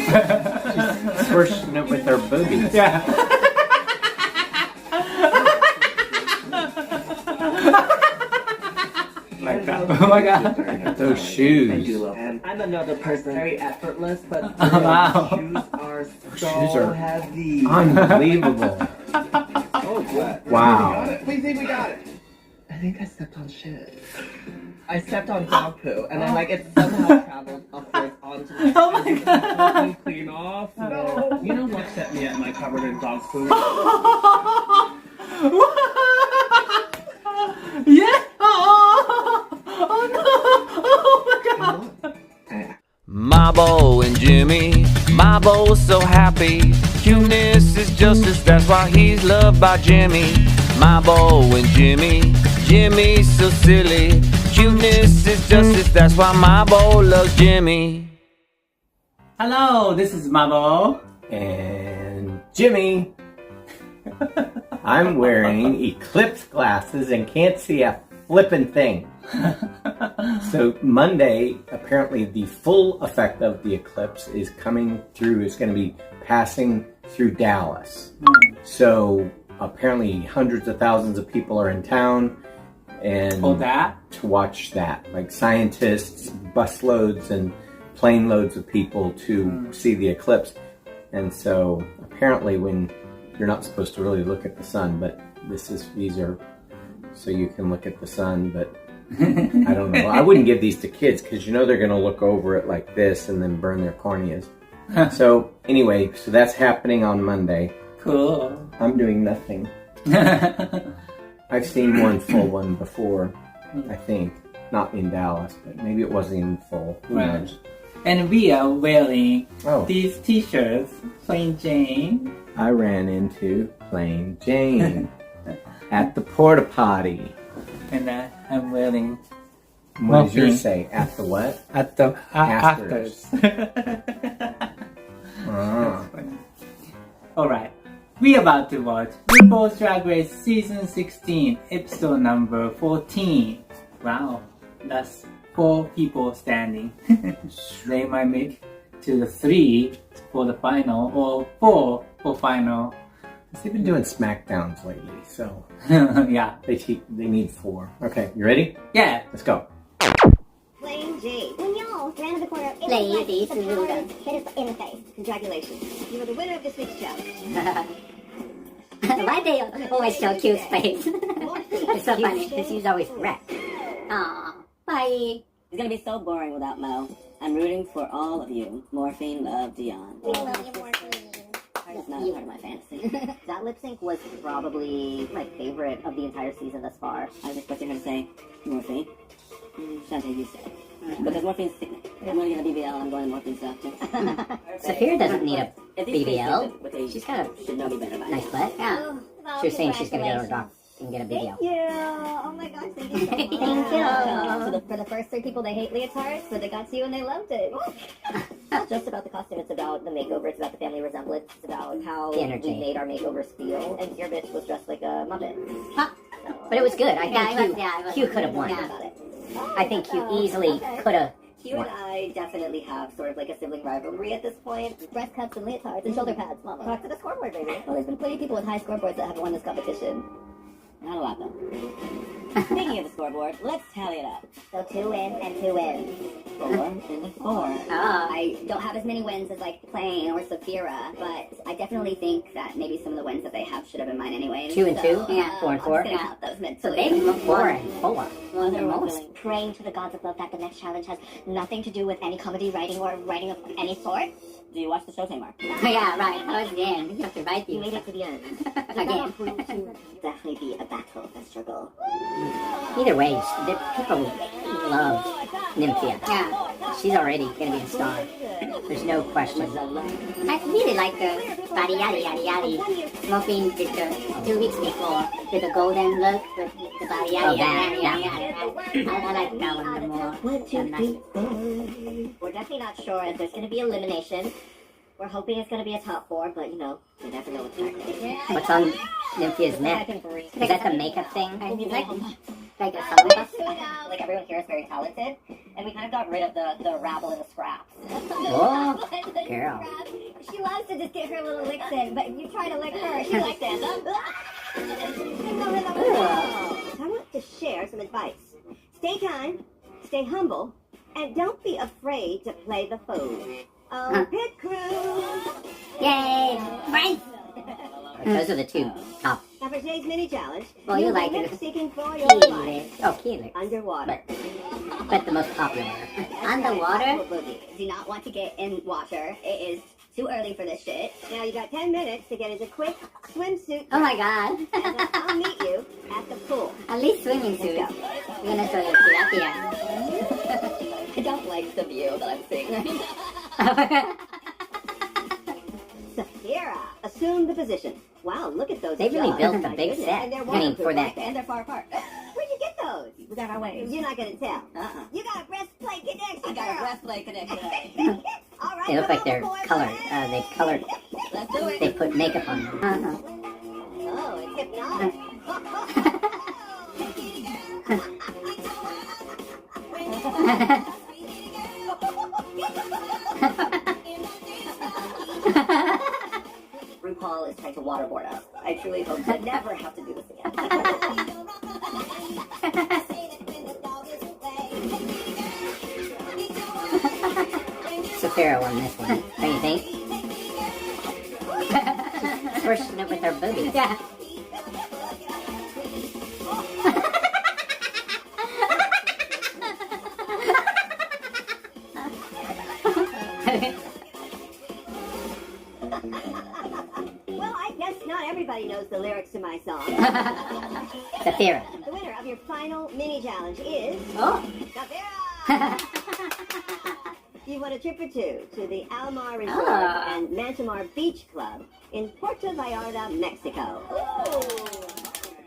She's squishing it with her boobies. Yeah. Like that. Oh my god. Those shoes. And I'm another person, very effortless, but Wow. shoes are so Shoes are heavy. Unbelievable. Oh, what? Wow. Please say we got it. I think I stepped on shit. I stepped on dog poo, and then like it somehow traveled upwards onto my Oh my god. and clean off. No. You know what set me at my covered in dog poo? Yeah. Oh no. Oh my god. Mabo and Jimmy, Mabo's so happy. Cuteness is justice, that's why he's loved by Jimmy. Mabo and Jimmy, Jimmy's so silly. Cuteness is justice, that's why Mabo loves Jimmy. Hello, this is Mabo. And Jimmy. I'm wearing Eclipse glasses and can't see a flippin' thing. So Monday, apparently the full effect of the eclipse is coming through, is going to be passing through Dallas. So apparently hundreds of thousands of people are in town and to watch that. Like scientists, busloads and plane loads of people to see the eclipse. And so apparently when you're not supposed to really look at the sun, but these are so you can look at the sun, but I don't know. I wouldn't give these to kids because you know they're going to look over it like this and then burn their corneas. So anyway, so that's happening on Monday. Cool. I'm doing nothing. I've seen one full one before, I think. Not in Dallas, but maybe it wasn't even full. Who knows? And we are wearing Oh. these t-shirts, Plain Jane. I ran into Plain Jane at the porta potty. And I'm wearing What does yours Muffin. say? At the what? at the Afters. afters. Ah. Alright, we're about to watch RuPaul's Drag Race Season 16, episode number 14. Wow, that's 4 people standing. They might make to the 3 for the final or 4 for final. They've been doing SmackDowns lately, so Yeah. they need 4. Okay, you ready? Yeah. Let's go. Plain Jane. Danielle ran to the corner. Ladies, hit us in the face. Congratulations. You are the winner of this week's challenge. Why they always show cute face? It's so funny, because he's always wrecked. Aw, bye. It's gonna be so boring without Mo. I'm rooting for all of you. Morphine, love, Dion. We love you, Morphine. It's not a part of my fantasy. That lip sync was probably my favorite of the entire season thus far. I was expecting her to say Morphine. Shantae, you say. Because Morphine's sickening. I'm gonna get a BBL and I'm going to Morphine stuff too. Saphir doesn't need a If these things BBL. with a- She's got should know me better by a nice now. butt. Yeah. She was saying she's gonna go to her doctor and get a Thank BBL. you. Oh my gosh, thank you so much. Thank you. So for the first 3 people, they hate leotards, but they got to you and they loved it. It's not just about the costume, it's about the makeover, it's about the family resemblance, it's about how The energy. we made our makeovers feel. And your bitch was dressed like a Muppet. Huh. But it was good. I think Q could have won. About it. I think Q easily could have. You and I definitely have sort of like a sibling rivalry at this point. Breast cuts and leotards and shoulder pads, mama. Talk to the scoreboard, baby. Well, there's been plenty of people with high scoreboards that have won this competition. Not a lot though. Speaking of the scoreboard, let's tally it up. So 2 wins and 2 wins. 4 and 4. I don't have as many wins as like Plain or Saphira, but I definitely think that maybe some of the wins that they have should have been mine anyway. 2 and 2? Yeah, 4 and 4. I'm just gonna count those So mentally. they 4 and 4. Well, The most. praying to the gods above that the next challenge has nothing to do with any comedy writing or writing of any sort. Do you watch the show, Tamar? Yeah, right. That was the end. You have to write You these. made it to the end. Again. Definitely be a battle, a struggle. Either way, the people love Nymphia. Yeah. She's already going to be a star. There's no question. I really like the body yaddy yaddy yaddy. Morphine did the 2 weeks before with the golden look with the body yaddy yaddy yaddy. I like that one the more. 1, 2, 3, 4. We're definitely not sure if there's going to be elimination. We're hoping it's going to be a top 4, but you know, you never know what's happening. What's on Nymphia's neck? Is that the makeup thing? Like a summer bus? Like everyone here is very talented, and we kind of got rid of the rabble and the scraps. Oh, Girl. She loves to just get her little licks in, but you try to lick her, she likes it. I want to share some advice. Stay kind, stay humble, and don't be afraid to play the fool. Oh, pit crew! Yay! Right! Those are the two top. Now for today's mini challenge, Well, you like lip it. seeking for your life Helix. Oh, Helix. underwater. But the most popular. Underwater? Do not want to get in water. It is too early for this shit. Now you got 10 minutes to get into quick swimsuit. Oh my god. And I'll meet you at the pool. At least swimming suit. Let's We're gonna show you tilapia. I don't like the view that I'm seeing. Safira, assume the position. Wow, look at those They really jaws. built a My big goodness. set. And they're I mean, waterproof, for that. right? And they're far apart. Where'd you get those? We got our ways. You're not gonna tell. You got a breastplate connection, I got a girl. breastplate connection. All right, They look come like they're on, boys. colored. They colored. Let's do it. They put makeup on them. Oh, it's hypnotic. RuPaul is trying to waterboard us. I truly hope to never have to do this again. Safira won this one, don't you think? Swishing it with her boobies. Yeah. Well, I guess not everybody knows the lyrics to my song. Safira. The winner of your final mini challenge is Oh. Safira. You won a trip or two to the Almar Resort Ah. and Mantamar Beach Club in Puerto Vallarta, Mexico.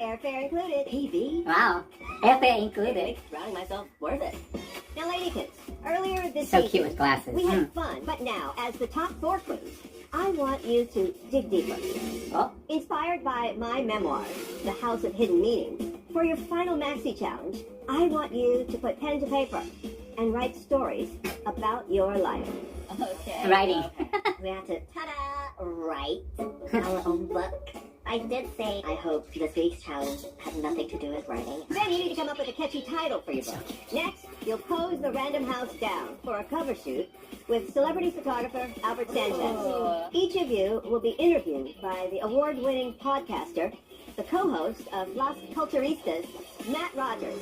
Airfare included. PB. Wow. Airfare included. Drowning myself worth it. Now, Ladykins, earlier this So season, cute with glasses. we had fun, but now, as the top 4 clues, I want you to dig deeper. Oh. Inspired by my memoir, The House of Hidden Meanings, for your final Maxi challenge, I want you to put pen to paper and write stories about your life. Okay. Writing. We have to, ta-da, write our own book. I did say I hope this week's challenge had nothing to do with writing. Then you need to come up with a catchy title for your book. Next, you'll pose the Random House down for a cover shoot with celebrity photographer Albert Sanchez. Each of you will be interviewed by the award-winning podcaster, the co-host of Las Culturistas, Matt Rogers.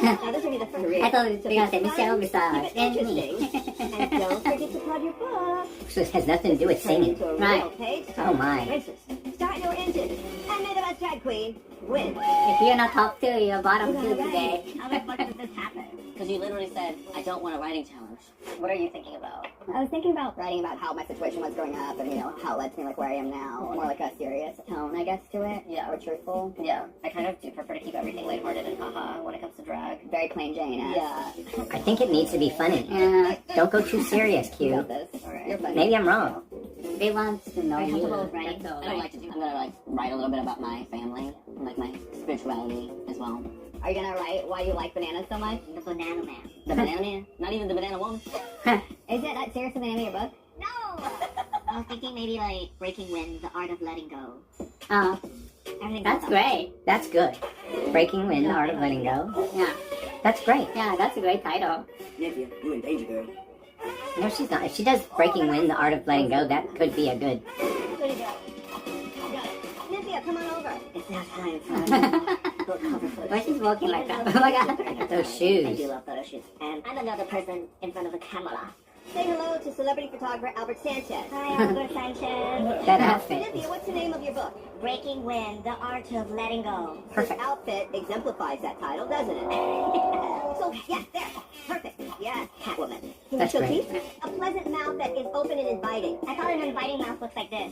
Now this will be the first career. I thought you were going to say keep it Michelle fun, Visage keep it and me. interesting, and don't forget to plug your book. So it has nothing to do with Turn singing. into a real Right. page Oh turner. my. For instance, start your engine, and may the best drag queen win. If you're not top 2, you're bottom 2 today. How the fuck did this happen? Because you literally said, I don't want a writing challenge. What are you thinking about? I was thinking about writing about how my situation was growing up, and how it led to me like where I am now. More like a serious tone, I guess, to it. Yeah. Or truthful. Yeah, I kind of do prefer to keep everything lighthearted and haha when it comes to drag. Very plain Jane. Yeah. I think it needs to be funny. Don't go too serious, You Q. got this. You're funny. Maybe I'm wrong. They want to know I have you. to hold writing. I don't like to do. I'm gonna write a little bit about my family, and, my spirituality as well. Are you gonna write why you like bananas so much? The banana man. The banana man. Not even the banana woman. Is it that seriously the name of your book? No. I was thinking maybe Breaking Wind, the art of letting go. Everything That's great. That's good. Breaking Wind, the Art of Letting Go. Yeah. That's great. Yeah, that's a great title. Nephew, you in danger, girl. No, she's not. If she does Breaking Wind, the Art of Letting Go, that could be a good. Good job. Nithya, come on over. It's now time for book cover photo. Why she's walking like that? Oh my god. Those I shoes. do love photo shoots. And I'm another person in front of a camera. Say hello to celebrity photographer Albert Sanchez. Hi, Albert Sanchez. That outfit. Nithya, what's the name of your book? Breaking Wind, the art of letting go. Perfect. This outfit exemplifies that title, doesn't it? So, yes, there. Perfect. Yes, Catwoman. Can That's you show great. teeth? A pleasant mouth that is open and inviting. I thought an inviting mouth looks like this.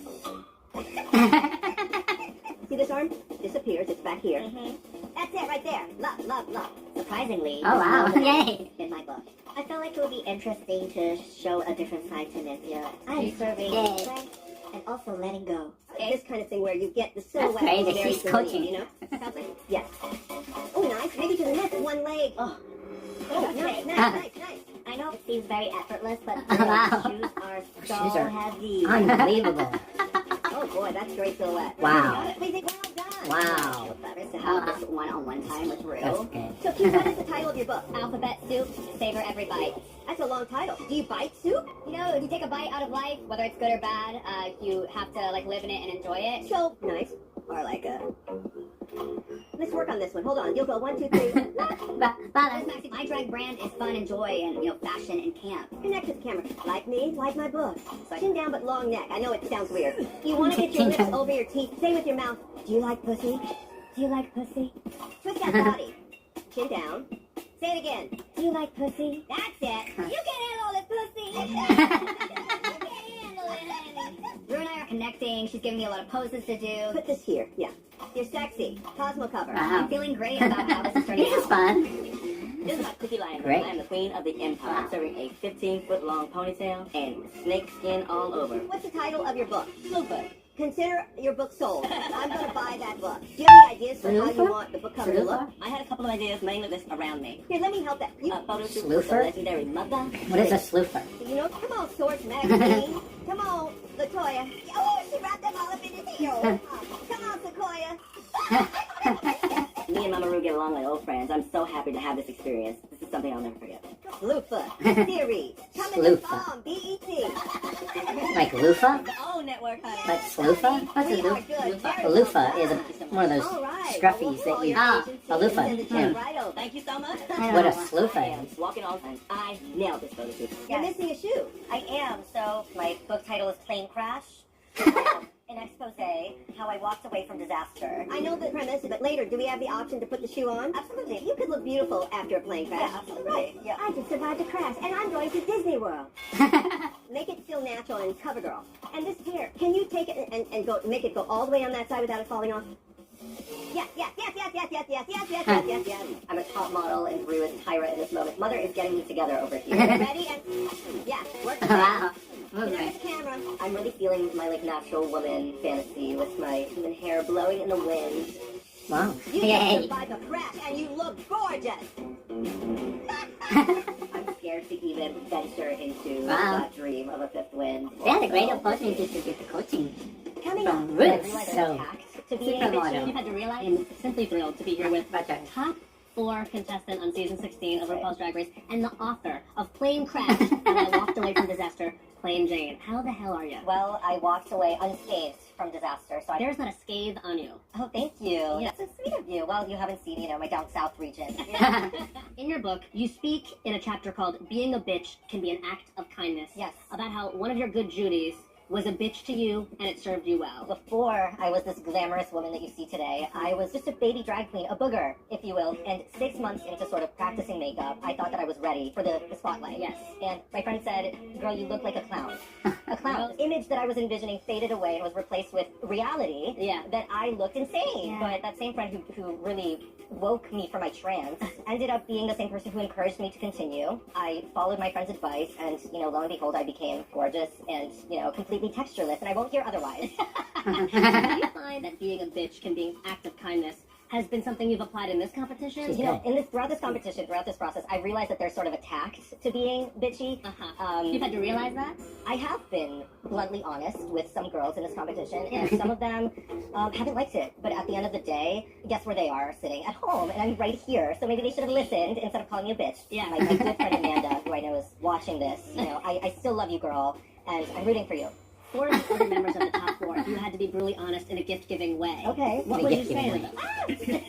See this arm? Disappears. It's back here. Mm-hmm. That's it right there. Love, love, love. Surprisingly, Oh wow. there's no Yay. in my book. I felt like it would be interesting to show a different side to Nithya. I'm serving Yay. strength and also letting go. This kind of thing where you get the silhouette crazy. very She's serene, coaching. you know? Sounds like, yes. Oh, nice. Maybe to the next one leg. Oh, Oh, nice. I know it seems very effortless, but the Wow. shoes are so Shoes are heavy. Unbelievable. Oh boy, that's great silhouette. Wow. Well done. Wow. To have this one-on-one time with Rue. That's good. So, Keith, what is the title of your book? Alphabet Soup, Savor Every Bite. That's a long title. Do you bite soup? You know, if you take a bite out of life, whether it's good or bad, you have to like live in it and enjoy it. So nice. Or like let's work on this one. Hold on. You'll go 1, 2, 3. Maxi, my drag brand is fun and joy and, you know, fashion and camp. Connect to the camera. Like me, like my book. Chin down but long neck. I know it sounds weird. You want to get your lips over your teeth. Say with your mouth, do you like pussy? Do you like pussy? Twist that body. Chin down. Say it again. Do you like pussy? That's it. You can handle this pussy. You can handle it, honey. Rue and I are connecting. She's giving me a lot of poses to do. Put this here. Yeah. You're sexy. Cosmo cover. Wow. I'm feeling great about how this is turning This is out. fun. This is my Cookie Lion. Great. I am the queen of the empire. I'm serving a 15-foot-long ponytail and snake skin all over. What's the title of your book? Slewfoot. Consider your book sold. I'm going to buy that book. Do you have any ideas for how you Slewfoot? want the book cover to look? I had a couple of ideas, mainly this around me. Here, let me help that. You, A photo shoot with the Slewfoot? legendary mother. What is a sleufer? you know, come on, Source Magazine. Come on, Latoya. Oh, she wrapped them all up in his heel. Come on, Sequoia. Me and Mama Rue get along like old friends. I'm so happy to have this experience. This is something I'll never forget. Slewfoot series coming to Slewfoot. farm BET. Like loofah? The old network, honey. But sleufa? What's a We are loofah? good. Very A loofah well is done. one of those All right. scruffies that you... Ah, a loofah. Send the check Yeah. right over. Thank you so much. What a I sleufa am is. walking all time. I nailed this photo shoot. You're missing a shoe. I am. So my book title is Plane Crash. An expose, how I walked away from disaster. I know the premise, but later, do we have the option to put the shoe on? Absolutely. You could look beautiful after a plane crash. Yeah, absolutely. Right. Yeah. I just survived a crash, and I'm going to Disney World. Make it feel natural and CoverGirl. And this hair, can you take it and go make it go all the way on that side without it falling off? Yes. I'm a top model and Rue is Tyra in this moment. Mother is getting me together over here. Ready? And yeah, work the Wow. There's the camera. I'm really feeling my like natural woman fantasy with my human hair blowing in the wind. Wow. You Yay. just survived a crash, and you look gorgeous. I'm scared to even venture into Wow. that dream of a fifth wind. They had a great opportunity to get the coaching Coming up. from I Ruth, realized so... I'm attacked to be a Supermodel. bitch. You had to realize. I'm simply thrilled to be here with But top 4 contestant on season 16 of RuPaul's Drag Race and the author of Plane Crash and I Walked Away from Disaster, Plain Jane. How the hell are you? Well, I walked away unscathed from disaster, so there's not a scathe on you. Oh, thank you. That's so sweet of you. Well, you haven't seen, my down south region. In your book, you speak in a chapter called Being a Bitch Can Be an Act of Kindness. Yes. About how one of your good Judies was a bitch to you and it served you well. Before I was this glamorous woman that you see today, I was just a baby drag queen, a booger, if you will. And 6 months into sort of practicing makeup, I thought that I was ready for the spotlight. Yes. And my friend said, girl, you look like a clown. A clown. The image that I was envisioning faded away and was replaced with reality that I looked insane. But that same friend who really woke me from my trance ended up being the same person who encouraged me to continue. I followed my friend's advice and, lo and behold, I became gorgeous and, completely textureless, and I won't hear otherwise. Do you find that being a bitch can be an act of kindness has been something you've applied in this competition? She's Throughout this competition, throughout this process, I realized that there's sort of a tact to being bitchy. You've had to realize that? I have been bluntly honest with some girls in this competition, and some of them haven't liked it. But at the end of the day, guess where they are, sitting at home, and I'm right here. So maybe they should have listened instead of calling me a bitch. Yeah. My good friend Amanda, who I know is watching this, I still love you, girl, and I'm rooting for you. 4 of the other members of the top 4, you had to be brutally honest in a gift-giving way. Okay. What would you say to them?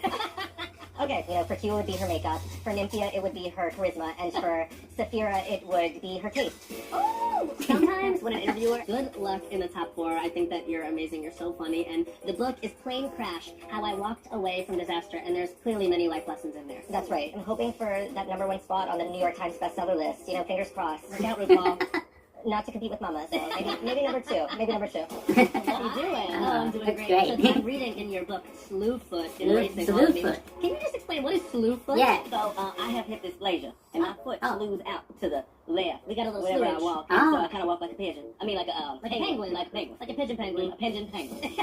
Okay, for Q it would be her makeup, for Nymphia it would be her charisma, and for Saphira it would be her taste. Oh! Sometimes when an interviewer, good luck in the top 4. I think that you're amazing, you're so funny, and the book is Plane Crash, How I Walked Away from Disaster, and there's clearly many life lessons in there. That's right. I'm hoping for that #1 spot on the New York Times bestseller list. Fingers crossed. Look out, RuPaul. Not to compete with Mama, so maybe number 2. Maybe number 2. How you doing? Oh, I'm doing great. So I'm reading in your book, Slewfoot. Slewfoot. Can you just explain what is Slewfoot? Yeah. So I have hip dysplasia, and my foot slews out to the left. We got a little Whenever I slewage. walk, so I kind of walk like a pigeon. I mean, like a penguin. Like a pigeon penguin. A pigeon penguin.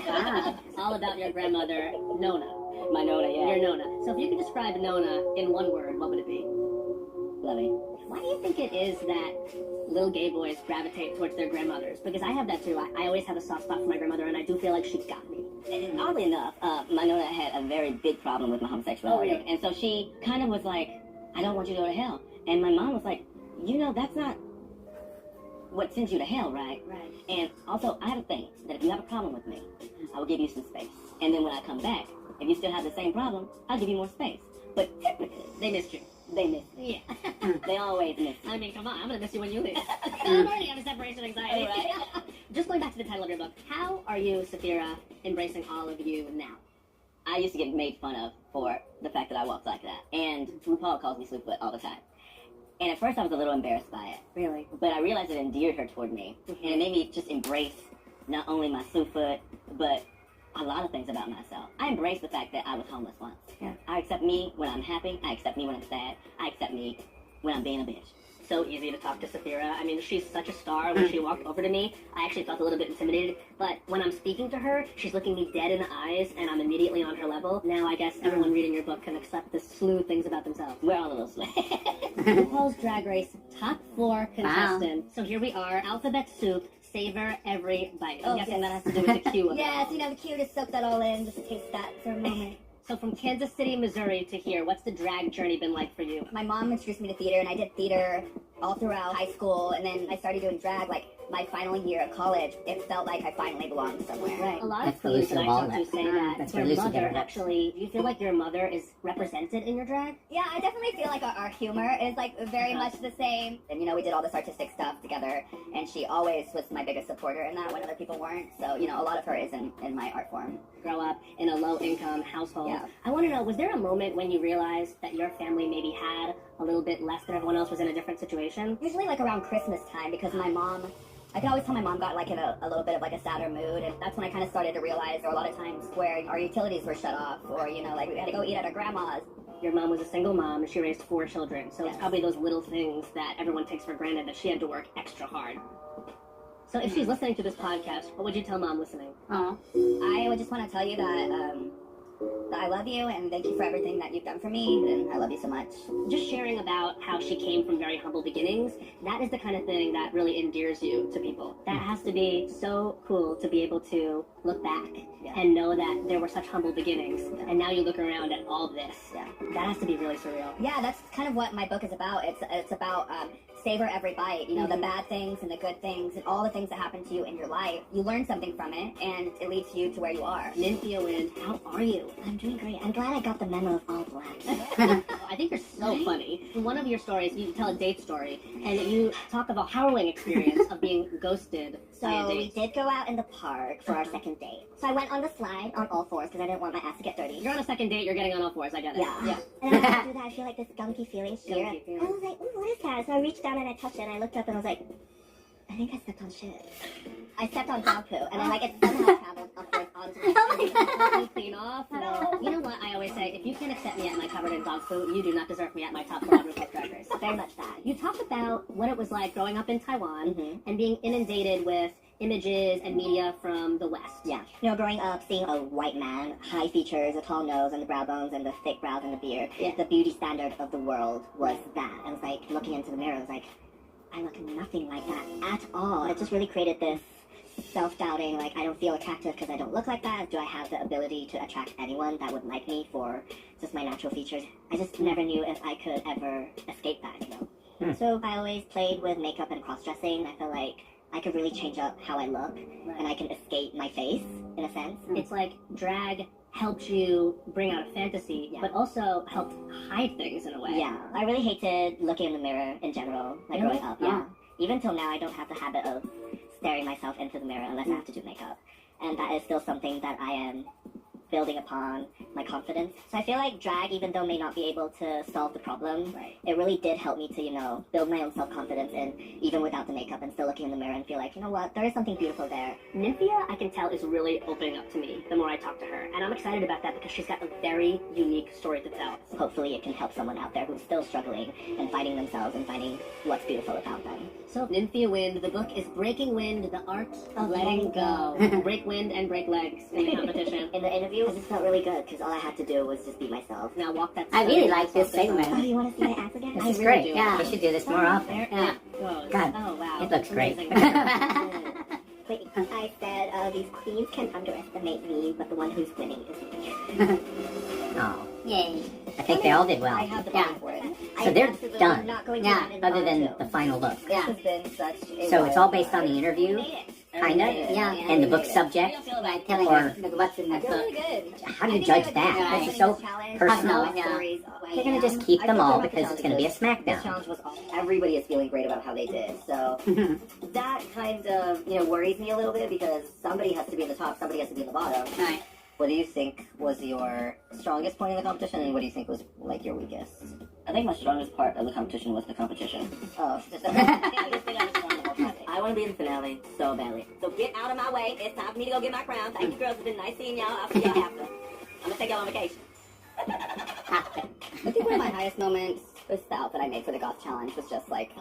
All about your grandmother, Nona. My Nona, yeah. Your Nona. So if you could describe Nona in one word, what would it be? Love me. Why do you think it is that little gay boys gravitate towards their grandmothers? Because I have that too. I always have a soft spot for my grandmother, and I do feel like she got me. And oddly enough, my nonna had a very big problem with my homosexuality. Oh, really? And so she kind of was like, I don't want you to go to hell. And my mom was like, you know, that's not what sends you to hell, right? Right. And also, I have a thing that if you have a problem with me, I will give you some space. And then when I come back, if you still have the same problem, I'll give you more space. But typically, They missed you. they miss me. Yeah. They always miss me. I mean, come on. I'm going to miss you when you leave. I'm already having separation anxiety. Right. Just going back to the title of your book, how are you, Saphira, embracing all of you now? I used to get made fun of for the fact that I walked like that. And RuPaul calls me Slewfoot all the time. And at first I was a little embarrassed by it. Really? But I realized it endeared her toward me. And it made me just embrace not only my Slewfoot, but a lot of things about myself. I embraced the fact that I was homeless once. Yeah. I accept me when I'm happy. I accept me when I'm sad. I accept me when I'm being a bitch. So easy to talk to Saphira. I mean, she's such a star. When she walked over to me, I actually felt a little bit intimidated. But when I'm speaking to her, she's looking me dead in the eyes, and I'm immediately on her level. Now I guess everyone reading your book can accept the slew things about themselves. We're all a little slow. RuPaul's Drag Race top 4 contestant. So here we are, alphabet soup. Savor every bite. I'm guessing that has to do with the cue of it. Yes, you know, the cue to soak that all in, just taste that for a moment. So from Kansas City, Missouri to here, what's the drag journey been like for you? My mom introduced me to theater, and I did theater all throughout high school, and then I started doing drag like my final year of college. It felt like I finally belonged somewhere. Right. A lot That's of queens that I Lucy talk to Walnut. say that That's their where Lucy mother got it. actually, do you feel like your mother is represented in your drag? Yeah, I definitely feel like our humor is like very much the same. And you know, we did all this artistic stuff together, and she always was my biggest supporter in that when other people weren't. So, you know, a lot of her is in my art form. Grow up in a low-income household. Yeah. I want to know, was there a moment when you realized that your family maybe had a little bit less than everyone else, was in a different situation? Usually like around Christmas time, because my mom, I can always tell my mom got like in a little bit of like a sadder mood, and that's when I kind of started to realize there were a lot of times where our utilities were shut off, or, you know, like we had to go eat at our grandma's. Your mom was a single mom and she raised 4 children, so Yes. it's probably those little things that everyone takes for granted that she had to work extra hard. So if she's listening to this podcast, what would you tell mom listening? Oh. I would just want to tell you that I love you, and thank you for everything that you've done for me, and I love you so much. Just sharing about how she came from very humble beginnings, that is the kind of thing that really endears you to people. That has to be so cool to be able to look back and know that there were such humble beginnings, and now you look around at all this. Yeah. That has to be really surreal. Yeah, that's kind of what my book is about. It's about savor every bite. You know, the bad things and the good things and all the things that happen to you in your life. You learn something from it, and it leads you to where you are. Nymphia Wind, how are you? I'm doing great. I'm glad I got the memo of all black. I think you're so funny. In one of your stories, you tell a date story, and you talk of a harrowing experience of being ghosted by a So we date. did go out in the park for our second date. So I went on the slide on all fours because I didn't want my ass to get dirty. You're on a second date, you're getting on all fours, I get it. Yeah. And I was like, dude, I feel like this gunky feeling here. Gunky feeling. And I was like, ooh, what is that? So I reached down and I touched it, and I looked up and I was like, I think I stepped on shit. I stepped on dog poo, and then like it somehow traveled upwards onto my You clean off. No. You know what I always say? If you can't accept me at my covered in dog food, you do not deserve me at my top 4 RuPaul's Drag Race. Very much that. You talked about what it was like growing up in Taiwan Mhm. and being inundated with images and media from the West. Yeah. You know, growing up, seeing a white man, high features, a tall nose, and the brow bones, and the thick brows and the beard, the beauty standard of the world was that. I was like, looking into the mirror, I was like, I look nothing like that at all. It just really created this self-doubting, like, I don't feel attractive because I don't look like that. Do I have the ability to attract anyone that would like me for just my natural features? I just never knew if I could ever escape that, you know? So I always played with makeup and cross-dressing. I feel like I could really change up how I look, and I can escape my face, in a sense. It's like drag helped you bring out a fantasy, but also helped hide things in a way. Yeah, I really hated looking in the mirror in general, like Really? growing up. Yeah. Even till now, I don't have the habit of staring myself into the mirror unless I have to do makeup. And that is still something that I am building upon my confidence. So I feel like drag, even though may not be able to solve the problem, it really did help me to, you know, build my own self-confidence, and even without the makeup and still looking in the mirror and feel like, you know what, there is something beautiful there. Nymphia, I can tell, is really opening up to me the more I talk to her. And I'm excited about that because she's got a very unique story to tell. Hopefully it can help someone out there who's still struggling and finding themselves and finding what's beautiful about them. So, Nymphia Wind, the book is Breaking Wind, the Art of Letting Go. Break wind and break legs in the competition. In the interview, interview. I just felt really good because all I had to do was just be myself. Now walk that. I really like this Oh, segment. you want to see my ass again? This is great. Yeah, we should do this more often. Yeah. God, Oh wow. it looks great. Wait, I said these queens can underestimate me, but the one who's winning is me. Oh, Yay. I think they all did well. I have the Yeah. bottom for it. So they're absolutely done. Not going Yeah, to win in Other than bottom the two. final look. This has been such a So it's wild all based on ride. the interview, Made it. kind of, Yeah. and the book subject. Right, telling Or- us what's in the I feel book. really good. How do you I think judge I would that? do This is so challenge. personal. I know stories. They're gonna just keep them all because it's gonna be a This SmackDown. challenge was awesome. Everybody is feeling great about how they did. So that kind of, worries me a little bit because somebody has to be in the top, somebody has to be in the bottom. Right. What do you think was your strongest point in the competition, and what do you think was like your weakest? I think my strongest part of the competition was the competition. Oh, I just think I was strong the whole time. I want to be in the finale so badly. So get out of my way. It's time for me to go get my crown. Thank you, girls. It's been nice seeing y'all. I'll see y'all after. I'm gonna take y'all on vacation. I think one of my highest moments was the outfit I made for the goth challenge was just like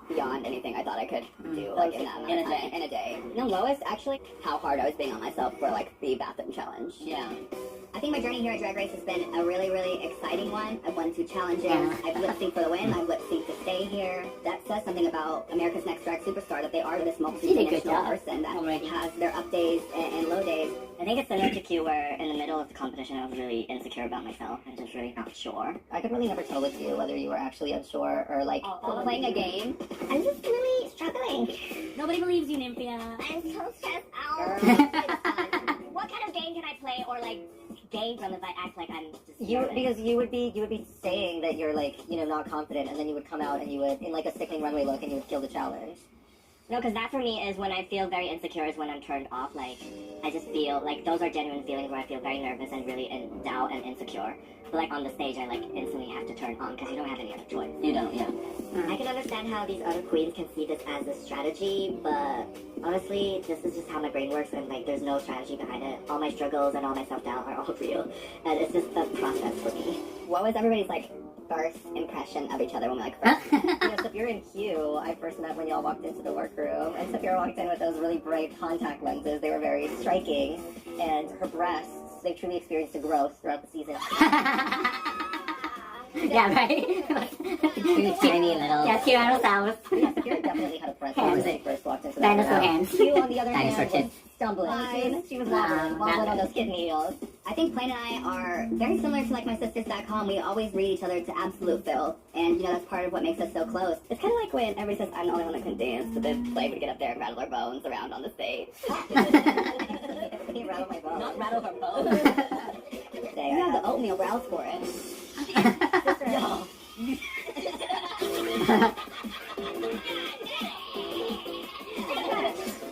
beyond anything I thought I could do like in that amount of time, in a day. No, lowest actually how hard I was being on myself for like the bathroom challenge. Yeah. I think my journey here at Drag Race has been a really, really exciting one. I've won 2 challenges. I've lip synced for the win. I've lip synced to stay here. That says something about America's Next Drag Superstar, that they are this did a good multi-dimensional job. person that Already. has their up days and low days. I think it's similar to Q where in the middle of the competition I was really insecure about myself and just really not sure. I could really never tell with you whether you were actually unsure or like Playing a game. I'm just really struggling. Nobody believes you, Nymphia. I'm so stressed out. What kind of game can I play or like Game from if I act like I'm just because you would be saying that you're like, not confident, and then you would come out and you would in like a sickening runway look and you would kill the challenge. No, because that for me is when I feel very insecure is when I'm turned off. Like, I just feel like those are genuine feelings where I feel very nervous and really in doubt and insecure. But like on the stage, I like instantly have to turn on because you don't have any other choice. You don't, yeah. I can understand how these other queens can see this as a strategy, but honestly, this is just how my brain works, and like, there's no strategy behind it. All my struggles and all my self-doubt are all real, and it's just a process for me. What was everybody's like first impression of each other when we like first? Sapphira and Q, I first met when y'all walked into the workroom, and Sapphira walked in with those really bright contact lenses. They were very striking, and her breasts, they truly experienced a growth throughout the season. Yeah, right? Two tiny little... Yeah, Tyrannosaurus. Yeah, Sapphira definitely had a breath when she first walked into the Dinosaur room. hands. Q, on the other Dinosaur hand, was tits. stumbling. She was wobbling on those kitten heels. I think Plain and I are very similar to like my sisters back home. We always read each other to absolute fill, and that's part of what makes us so close. It's kind of like when everybody says I'm the only one that can dance, but then Plain would get up there and rattle her bones around on the stage. He rattled my bones. Not rattle her bones. You have the oatmeal brows for it. No.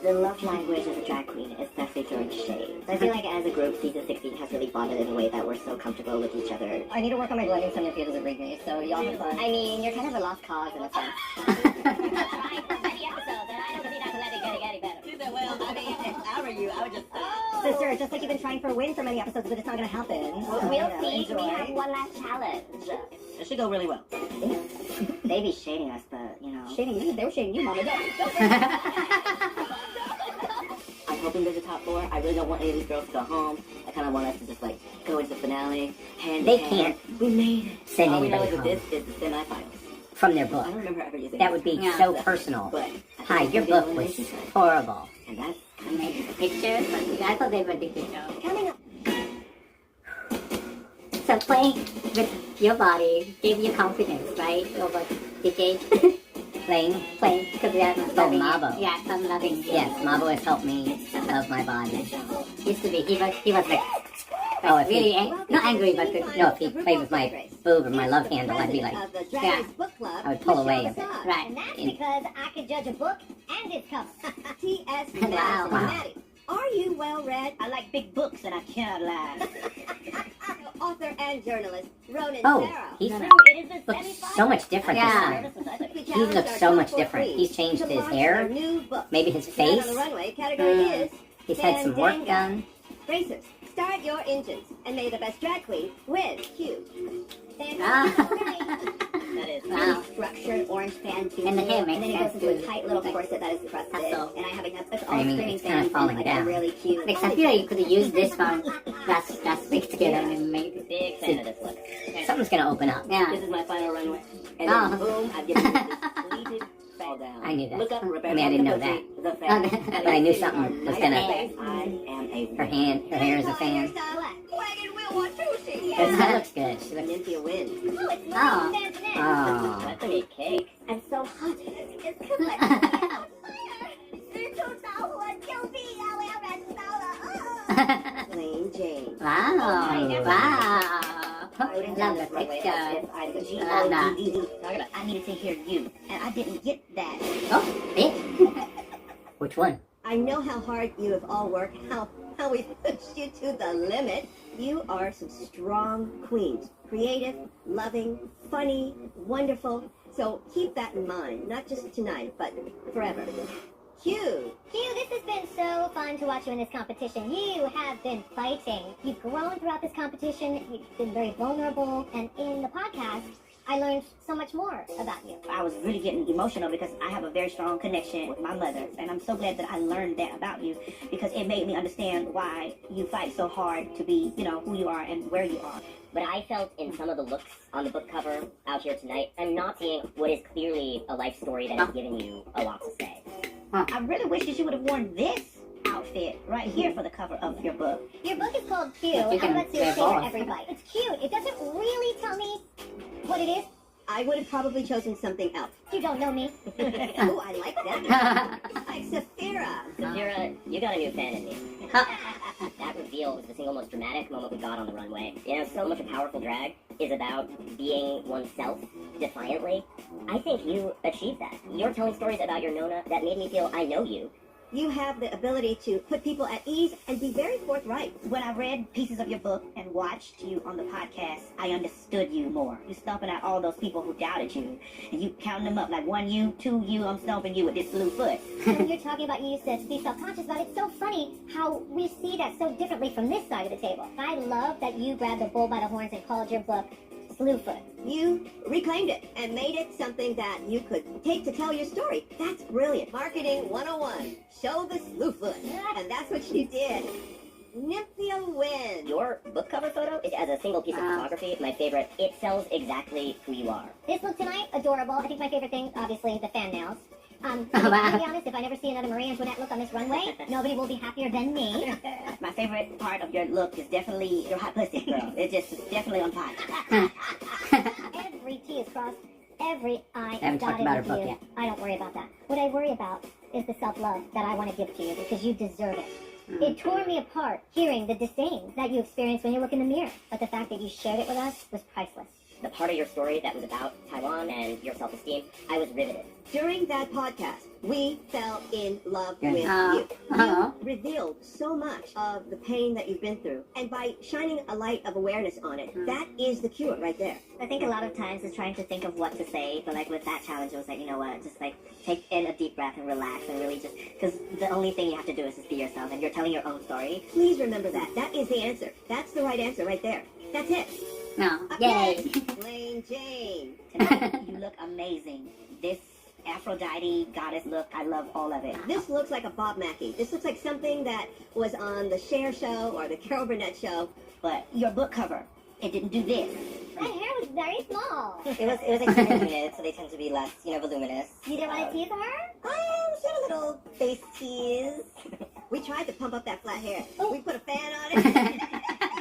The love language of a drag queen is definitely throwing shade. I feel like as a group, season 16 has really bonded in a way that we're so comfortable with each other. I need to work on my blending so Nymphia doesn't read me, so y'all have fun. I mean, you're kind of a lost cause in a sense. Trying for many episodes, and I don't see that to let it get any better. She said, well, I mean, if I were you, I would just... Sister, just like you've been trying for a win for many episodes, but it's not going to happen. So, We'll see. enjoy. We have one last challenge. It should go really well. They be shading us, but Shading me? They were shading you, Mama. I'm hoping there's a top 4. I really don't want any of these girls to go home. I kind of want us to just like go into the finale. They can't We made it. send All we know anybody is that home this is the semifinals. from their I book. don't remember ever using That would be Yeah. so personal. But Hi, your book was horrible. and that's Pictures, but I thought they were the good show. coming up. So playing with your body gave you confidence, right? Over decades. Playing? Because we have Oh, Mabo. Yeah, some loving. Yes, Mabo has helped me love my body. Used to be. He was like Oh, if really he, not angry, but good. no, if he played with my boob or my love handle, I'd be like, Yeah. I would pull away a bit. Right. And that's In- because I could judge a book and its cover. T.S. Wow. Maddie. Are you well read? I like big books and I cannot lie. Author and journalist Ronan Oh, Farrow. he It is the looks so much different Yeah. this time. He looks so much different. He's changed his hair, maybe his Man face. on the runway category is He's had some work Fandango. done. Racers, start your engines and may the best drag queen win. Cue. That is Wow. really structured orange fan too. And the hair makes and then it goes sense, into a too. tight little corset that is crusted. Hustle. And I have it's all Framing, screaming it's kind of fans falling and like down. a really cute. Because I feel like you could have used this one, that's stick together and make it. Big fan of this look. Something's gonna open up. Yeah. This is my final runway. And Oh. then boom, I've given you this completed fall down. I knew that. Look up, Rebecca. I mean, I didn't know that. The fan. But I knew something was gonna. I am a Her hair is a fan. Wagon wheel Watusi. That looks good. She looks. Nymphia wins. Oh, it's Oh. lovely fans next. Oh. That's a neat cake. I'm so hot. It's good. I'm on fire. Plain Jane. Wow. Wow. I would have Love done the this runway picture. as if I could Love that. Talk about, I needed to hear you, and I didn't get that. Oh, it. Which one? I know how hard you have all worked, how we pushed you to the limit. You are some strong queens. Creative, loving, funny, wonderful. So keep that in mind, not just tonight, but forever. Hugh. Hugh, this has been so fun to watch you in this competition. You have been fighting. You've grown throughout this competition. You've been very vulnerable. And in the podcast, I learned so much more about you. I was really getting emotional because I have a very strong connection with my mother, and I'm so glad that I learned that about you because it made me understand why you fight so hard to be, who you are and where you are. But I felt in some of the looks on the book cover out here tonight, I'm not seeing what is clearly a life story that has given you a lot to say. I really wish that you would have worn this outfit right here for the cover of your book. Your book is called Q. You can I'm about to wear say both. everybody. It's cute. It doesn't really tell me what it is. I would have probably chosen something else. You don't know me. Oh, I like that. Like Saphira. Saphira, you got a new fan in me. That reveal was the single most dramatic moment we got on the runway. So much of powerful drag is about being oneself defiantly. I think you achieved that. You're telling stories about your Nona that made me feel I know you. You have the ability to put people at ease and be very forthright. When I read pieces of your book and watched you on the podcast, I understood you more. You're stomping out all those people who doubted you, and you counting them up like 1 you, 2 you, I'm stomping you with this blue foot. When you're talking about you used to be self-conscious about it, it's so funny how we see that so differently from this side of the table. I love that you grabbed the bull by the horns and called your book Slewfoot. You reclaimed it and made it something that you could take to tell your story. That's brilliant. Marketing 101. Show the slewfoot. And that's what you did. Nymphia wins. Your book cover photo is, as a single piece of photography, my favorite. It sells exactly who you are. This look tonight, adorable. I think my favorite thing, obviously, the fan nails. To be honest, if I never see another Marie Antoinette look on this runway, nobody will be happier than me. My favorite part of your look is definitely your hot pussy, girl. It's just definitely on fire. Every T is crossed, every I Haven't is talked dotted about her with book you. yet. I don't worry about that. What I worry about is the self-love that I want to give to you because you deserve it. It tore me apart hearing the disdain that you experience when you look in the mirror, but the fact that you shared it with us was priceless. The part of your story that was about Taiwan and your self-esteem, I was riveted. During that podcast, we fell in love Good. with you. Uh-huh. You revealed so much of the pain that you've been through. And by shining a light of awareness on it, that is the cure right there. I think a lot of times is trying to think of what to say, but like with that challenge, it was like, you know what, just like take in a deep breath and relax and really just, because the only thing you have to do is just be yourself and you're telling your own story. Please remember that. That is the answer. That's the right answer right there. That's it. No. Up Yay. next, Plain Jane. Tonight, you look amazing. This Aphrodite goddess look, I love all of it. This looks like a Bob Mackie. This looks like something that was on the Cher show or the Carol Burnett show. But your book cover, it didn't do this. My hair was very small. It was extremely muted, so they tend to be less, voluminous. You didn't want to tease her? She had a little face tease. We tried to pump up that flat hair. We put a fan on it.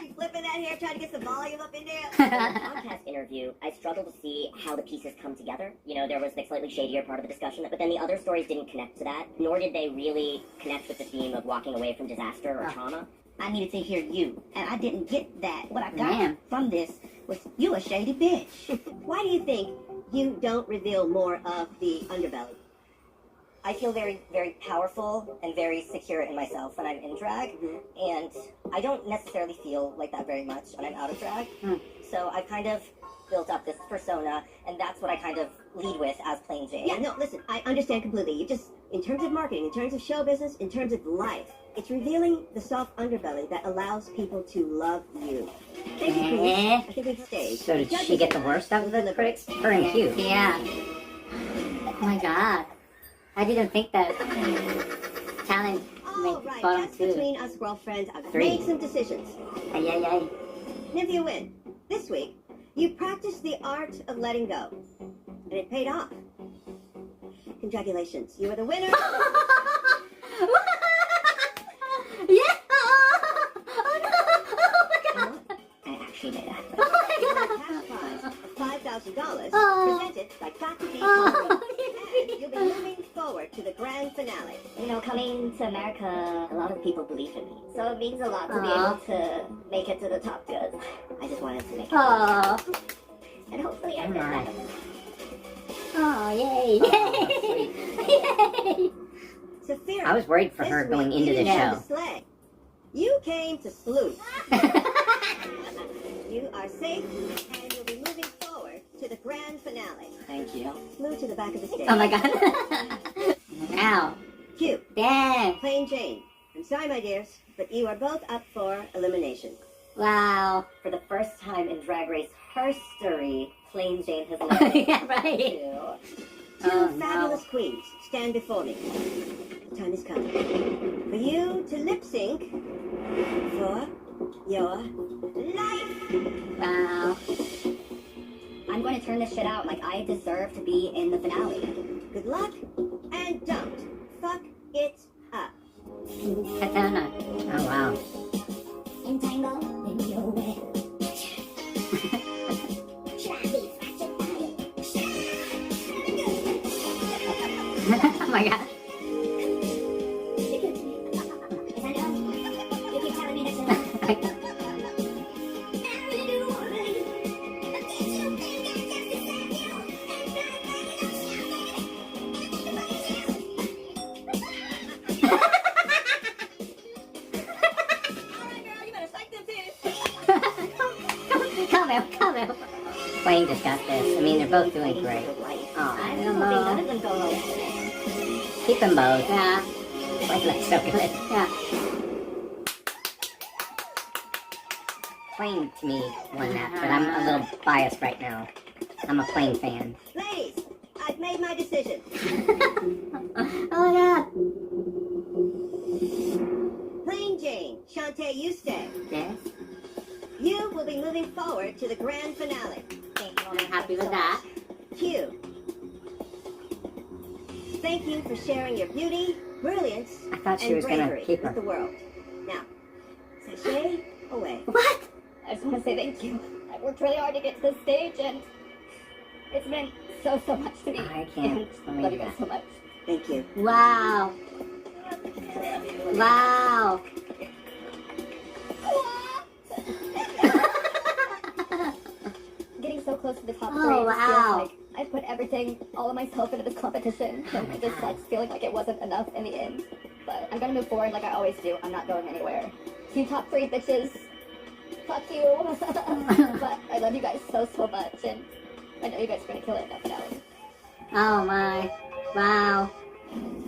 We flipping that hair, trying to get some volume up in there. In the podcast interview, I struggled to see how the pieces come together. There was the slightly shadier part of the discussion, but then the other stories didn't connect to that, nor did they really connect with the theme of walking away from disaster or trauma. I needed to hear you, and I didn't get that. What I got Man. from this was you a shady bitch. Why do you think you don't reveal more of the underbelly? I feel very, very powerful and very secure in myself when I'm in drag, and I don't necessarily feel like that very much when I'm out of drag. So I kind of built up this persona, and that's what I kind of lead with as Plain Jane. Yeah, no, listen, I understand completely. You just In terms of marketing, in terms of show business, in terms of life, it's revealing the soft underbelly that allows people to love you. Thank you, Queen. I think we've stayed. So did she get the worst out of the critics? Her and Q. Yeah. Oh my god. I didn't think that talent All made right, bottom that's two. between us girlfriends. I've Three. made some decisions. Ay, ay, ay. Nymphia win. This week, you practiced the art of letting go. And it paid off. Congratulations. You are the winner. Yeah. Oh no. Oh my god. I actually made it. Oh my You god. won a cash prize of $5,000 Oh. presented by Faculty Oh. And you'll be moving forward to the grand finale. You know, coming to America, a lot of people believe in me. So it means a lot to be Aw. able to make it to the top good. I just wanted to make it. Oh. And hopefully I did Alright. that. Oh, yay. Yay. Yay. Saphira, I was worried for this her week going you into the didn't come show. to slay. You came to sleuth. You are safe, and you'll be moving forward to the grand finale. Thank you. Move to the back of the stage. Oh my god. Wow. Q, Dang. Plain Jane. I'm sorry, my dears, but you are both up for elimination. Wow. For the first time in Drag Race history, Plain Jane has left. Yeah, right. Two Oh, fabulous no. queens stand before me. The time has come for you to lip sync for your life. Wow. I'm going to turn this shit out like I deserve to be in the finale. Good luck, and don't fuck it up. Katana. Oh, wow. Entangle in your web. Oh my god. Come out. Plain just got this. I mean, they're both doing great. Oh, I'm don't hoping know. none of them go home. keep them both. Yeah. Plain looks so good. Yeah. Plain to me won that, but I'm a little biased right now. I'm a Plain fan. Ladies, I've made my decision. Oh my god. Plain Jane, Shantae, you stay. Yes. You will be moving forward to the grand finale. I'm happy with that. Q. Thank you for sharing your beauty, brilliance, I thought she and was gonna bravery keep with her. the world. Now, sashay away. What? I just want to say thank you. I worked really hard to get to this stage, and it's meant so much to me. I can't And love you believe guys that. so much. Thank you. Wow. Wow. Getting so close to the top Oh, three, it just wow. feels like I put everything, all of myself into this competition, and it just sucks feeling like it wasn't enough in the end. But I'm gonna move forward like I always do. I'm not going anywhere. You top three bitches, fuck you. But I love you guys so much, and I know you guys are gonna kill it in that finale. Oh my. Wow.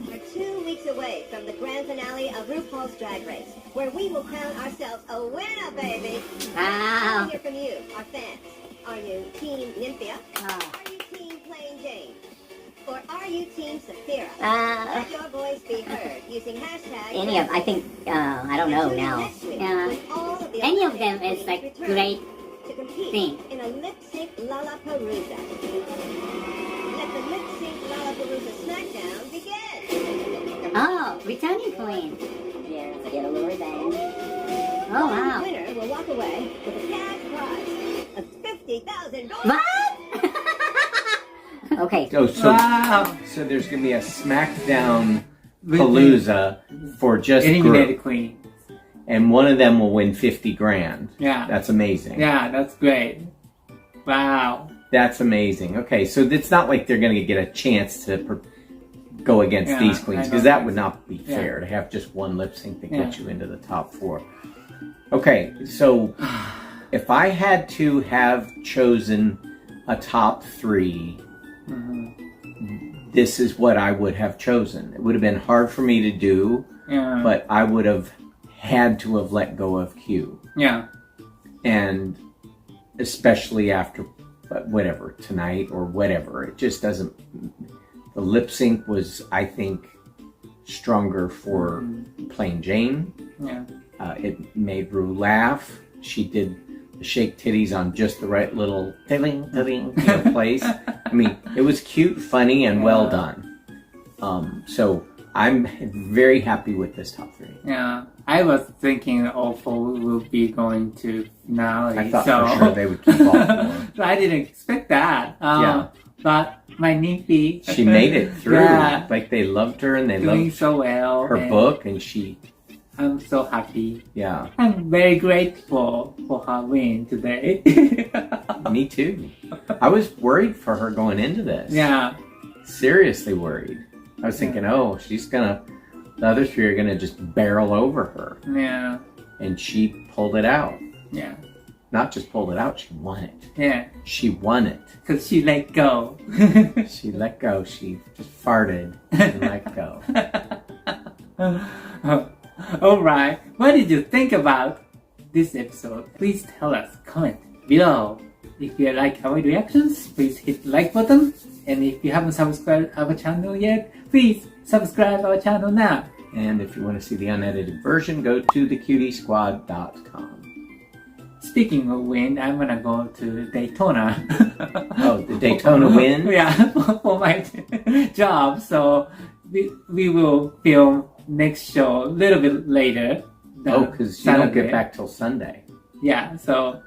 We're 2 weeks away from the grand finale of RuPaul's Drag Race, where we will crown ourselves a winner, baby. I Wow. want to hear from you, our fans. Are you Team Nymphia? Oh. Are you Team Plain Jane? Or are you Team Saphira? Uh, Let your voice be heard using hashtag... Any of, I think, I don't know now. Yeah. Any of them is like great to compete thing. in a lip sync Lollapalooza. Let the lip sync Lollapalooza smackdown begin. Oh, returning queen. Yeah, to get a little revenge. Oh The wow. winner will walk away with a cash prize of $50,000. What? Okay, Oh, so Wow. so there's gonna be a SmackDown Palooza for just Eliminated group, queen. and one of them will win 50 grand. Yeah. That's amazing. Yeah, that's great. Wow. That's amazing. Okay, so it's not like they're gonna get a chance to go against Yeah, these I queens, know. because that would not be Yeah. fair to have just one lip sync to Yeah. get you into the top 4. Okay, so if I had to have chosen a top 3, this is what I would have chosen. It would have been hard for me to do, but I would have had to have let go of Q. Yeah. And especially after whatever, tonight or whatever, it just doesn't, the lip sync was, I think, stronger for Plain Jane. Yeah. It made Rue laugh. She did the shake titties on just the right little place. I mean, it was cute, funny, and well done. So I'm very happy with this top 3. Yeah, I was thinking all 4 will be going to finale. I thought for sure they would keep all 4. So I didn't expect that. But my Nymphy, she made it through. Yeah. Like they loved her and they doing loved so well. her book, and she. I'm so happy. Yeah. I'm very grateful for her win today. Me too. I was worried for her going into this. Yeah. Seriously worried. I was thinking, oh, the other 3 are gonna just barrel over her. Yeah. And she pulled it out. Yeah. Not just pulled it out, she won it. Yeah. She won it. Because she let go. She let go. She just farted and let go. Alright, what did you think about this episode? Please tell us, comment below. If you like our reactions, please hit the like button. And if you haven't subscribed our channel yet, please subscribe our channel now. And if you want to see the unedited version, go to thecutiesquad.com. Speaking of wind, I'm gonna go to Daytona. Oh, the Daytona wind? Yeah, for my job. So we will film next show a little bit later. Oh, because you don't get back till Sunday. Yeah, so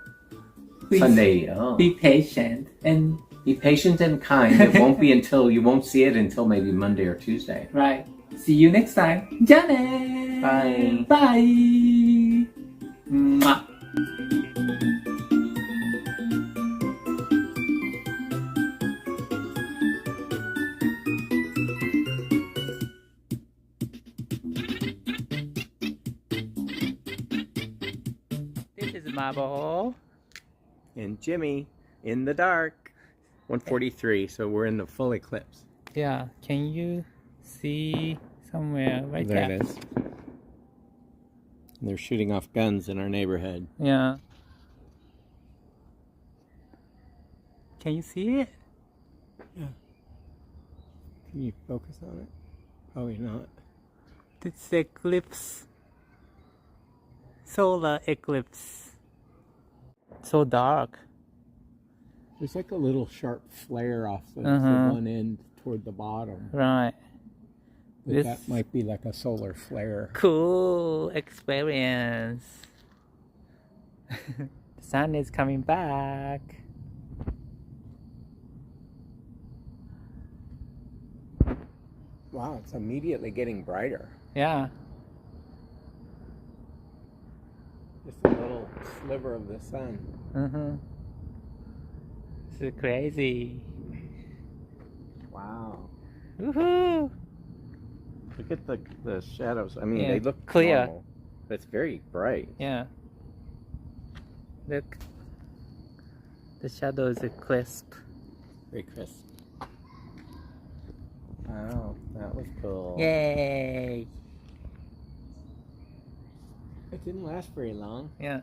please Sunday. be patient and be patient and kind. It won't be until you won't see it until maybe Monday or Tuesday. Right. See you next time. Jane. Bye. Bye. Mwah. This is Marble. And Jimmy in the dark. 143, so we're in the full eclipse. Yeah, can you see somewhere right there? There it is. They're shooting off guns in our neighborhood. Yeah. Can you see it? Yeah. Can you focus on it? Probably not. It's eclipse. Solar eclipse. So dark. There's like a little sharp flare off the one end toward the bottom. Right. But that might be like a solar flare. Cool experience. The sun is coming back. Wow, it's immediately getting brighter. Yeah. Just a little sliver of the sun. It's crazy. Wow. Woohoo! Look at the shadows. I mean, Yeah, they look clear. normal, but it's very bright. Yeah. Look. The shadows are crisp. Very crisp. Wow, that was cool. Yay! It didn't last very long. Yeah.